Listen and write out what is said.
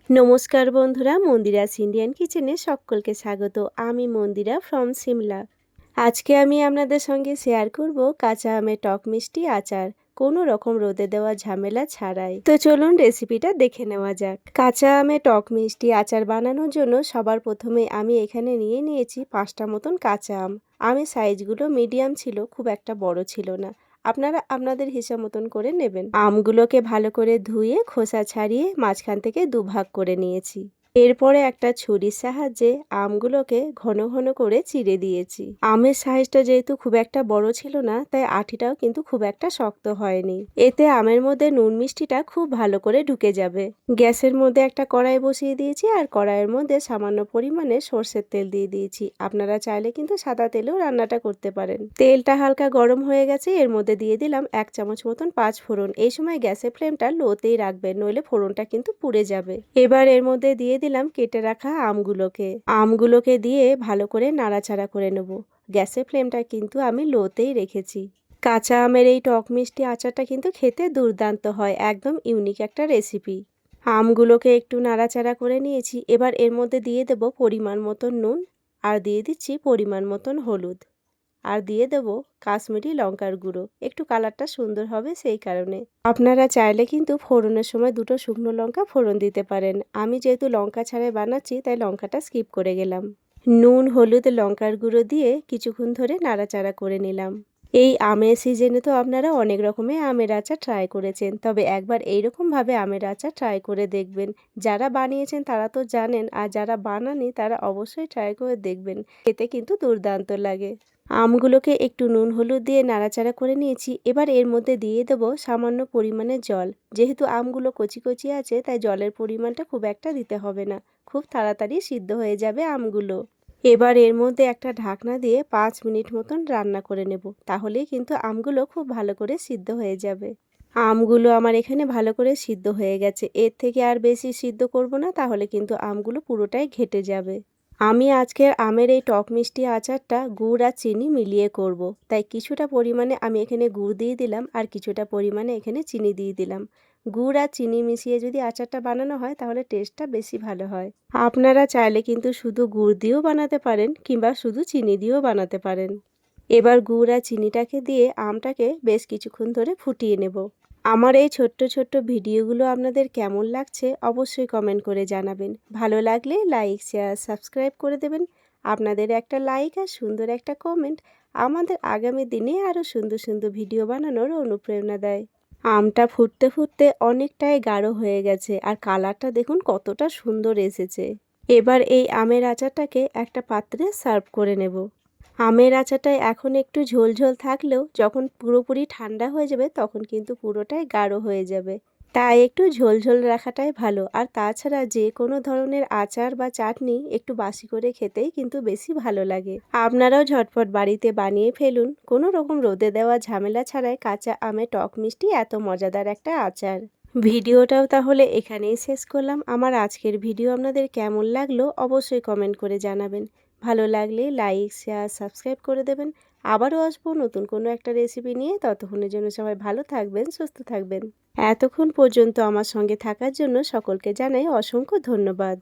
নমস্কার বন্ধুরা, মন্দিরাস ইন্ডিয়ান কিচেনে সকলকে স্বাগত। আমি মন্দিরা ফ্রম সিমলা। আজকে আমি আপনাদের সঙ্গে শেয়ার করব কাঁচা আমের টক মিষ্টি আচার, কোনো রকম রোদে দেওয়া ঝামেলা ছাড়াই। তো চলুন রেসিপিটা দেখে নেওয়া যাক। কাঁচা আমের টক মিষ্টি আচার বানানোর জন্য সবার প্রথমে আমি এখানে নিয়েছি 5টা মতন কাঁচা আম। আমের সাইজগুলো মিডিয়াম ছিল, খুব একটা বড় ছিল না। আপনারা আপনাদের হিসাব মতন করে নেবেন। আমগুলোকে ভালো করে ধুয়ে খোসা ছাড়িয়ে মাঝখান থেকে দুভাগ করে নিয়েছি। এরপরে একটা ছুরির সাহায্যে আমগুলোকে ঘন ঘন করে চিড়ে দিয়েছি। আমের সাইজটা যেহেতু খুব একটা বড় ছিল না, তাই আঠিটাও কিন্তু খুব একটা শক্ত হয়নি। এতে আমের মধ্যে নুন মিষ্টিটা খুব ভালো করে ঢুকে যাবে। গ্যাসের মধ্যে একটা কড়াই বসিয়ে দিয়েছি, আর কড়াইয়ের মধ্যে সামান্য পরিমাণে সর্ষের তেল দিয়ে দিয়েছি। আপনারা চাইলে কিন্তু সাদা তেলেও রান্নাটা করতে পারেন। তেলটা হালকা গরম হয়ে গেছে, এর মধ্যে দিয়ে দিলাম 1 চামচ মতন 5 ফোড়ন। এই সময় গ্যাসের ফ্লেমটা লোতেই রাখবেন, নইলে ফোড়নটা কিন্তু পুড়ে যাবে। এবার এর মধ্যে দিয়ে দিলাম কেটে রাখা আমগুলোকে দিয়ে ভালো করে নাড়াচাড়া করে নেব। গ্যাসের ফ্লেমটা কিন্তু আমি লোতেই রেখেছি। কাঁচা আমের এই টক মিষ্টি আচারটা কিন্তু খেতে দুর্দান্ত হয়, একদম ইউনিক একটা রেসিপি। আমগুলোকে একটু নাড়াচাড়া করে নিয়েছি। এবার এর মধ্যে দিয়ে দেব পরিমাণ মতন নুন, আর দিয়ে দিচ্ছি পরিমাণ মতন হলুদ, আর দিয়ে দেব কাশ্মীরি লঙ্কার গুঁড়ো। একটু কালারটা সুন্দর হবে সেই কারণে। আপনারা চাইলে কিন্তু ফোড়নের সময় 2টো শুকনো লঙ্কা ফোড়ন দিতে পারেন। আমি যেহেতু লঙ্কা ছাড়াই বানাচ্ছি, তাই লঙ্কাটা স্কিপ করে গেলাম। নুন, হলুদ, লঙ্কার গুঁড়ো দিয়ে কিছুক্ষণ ধরে নাড়াচাড়া করে নিলাম। এই আমের সিজনে তো আপনারা অনেক রকমের আমের আচার ট্রাই করেছেন, তবে একবার এইরকমভাবে আমের আচার ট্রাই করে দেখবেন। যারা বানিয়েছেন তারা তো জানেন, আর যারা বানাননি তারা অবশ্যই ট্রাই করে দেখবেন। খেতে কিন্তু দুর্দান্ত লাগে। আমগুলোকে একটু নুন হলুদ দিয়ে নাড়াচাড়া করে নিয়েছি। এবার এর মধ্যে দিয়ে দেব সামান্য পরিমাণে জল। যেহেতু আমগুলো কচি কচি আছে, তাই জলের পরিমাণটা খুব একটা দিতে হবে না, খুব তাড়াতাড়ি সিদ্ধ হয়ে যাবে আমগুলো। এবার এর মধ্যে একটা ঢাকনা দিয়ে 5 মিনিট মতন রান্না করে নেব, তাহলেই কিন্তু আমগুলো খুব ভালো করে সিদ্ধ হয়ে যাবে। আমগুলো আমার এখানে ভালো করে সিদ্ধ হয়ে গেছে। এর থেকে আর বেশি সিদ্ধ করব না, তাহলে কিন্তু আমগুলো পুরোটাই ঘেটে যাবে। আমি আজকের আমের এই টক মিষ্টি আচারটা গুড় আর চিনি মিলিয়ে করব, তাই কিছুটা পরিমাণে আমি এখানে গুড় দিয়ে দিলাম, আর কিছুটা পরিমাণে এখানে চিনি দিয়ে দিলাম। গুড় আর চিনি মিশিয়ে যদি আচারটা বানানো হয়, তাহলে টেস্টটা বেশি ভালো হয়। আপনারা চাইলে কিন্তু শুধু গুড় দিয়েও বানাতে পারেন, কিংবা শুধু চিনি দিয়েও বানাতে পারেন। এবার গুড় আর চিনিটাকে দিয়ে আমটাকে বেশ কিছুক্ষণ ধরে ফুটিয়ে নেব। আমার এই ছোট্ট ছোট্ট ভিডিওগুলো আপনাদের কেমন লাগছে অবশ্যই কমেন্ট করে জানাবেন। ভালো লাগলে লাইক, শেয়ার, সাবস্ক্রাইব করে দেবেন। আপনাদের একটা লাইক আর সুন্দর একটা কমেন্ট আমাদের আগামী দিনে আরও সুন্দর সুন্দর ভিডিও বানানোর অনুপ্রেরণা দেয়। আমটা ফুটতে ফুটতে অনেকটাই গাঢ় হয়ে গেছে, আর কালারটা দেখুন কতটা সুন্দর এসেছে। এবার এই আমের আচারটাকে একটা পাত্রে সার্ভ করে নেব। আমের আচারটা এখন একটু ঝোল ঝোল থাকলেও যখন পুরোপুরি ঠান্ডা হয়ে যাবে, তখন কিন্তু পুরোটাই গাঢ় হয়ে যাবে। তাই একটু ঝোল ঝোল রাখাটাই ভালো। আর তাছাড়া যে কোনো ধরনের আচার বা চাটনি একটু বাসি করে খেতেই কিন্তু বেশি ভালো লাগে। আপনারাও ঝটপট বাড়িতে বানিয়ে ফেলুন, কোনো রকম রোদে দেওয়া ঝামেলা ছাড়াই কাঁচা আমের টক মিষ্টি এত মজাদার একটা আচার। ভিডিওটাও তাহলে এখানেই শেষ করলাম। আমার আজকের ভিডিও আপনাদের কেমন লাগলো অবশ্যই কমেন্ট করে জানাবেন। ভালো লাগলে লাইক, শেয়ার, সাবস্ক্রাইব করে দেবেন। আবারও আসবো নতুন কোনো একটা রেসিপি নিয়ে। ততক্ষণের জন্য সবাই ভালো থাকবেন, সুস্থ থাকবেন। এতক্ষণ পর্যন্ত আমার সঙ্গে থাকার জন্য সকলকে জানাই অসংখ্য ধন্যবাদ।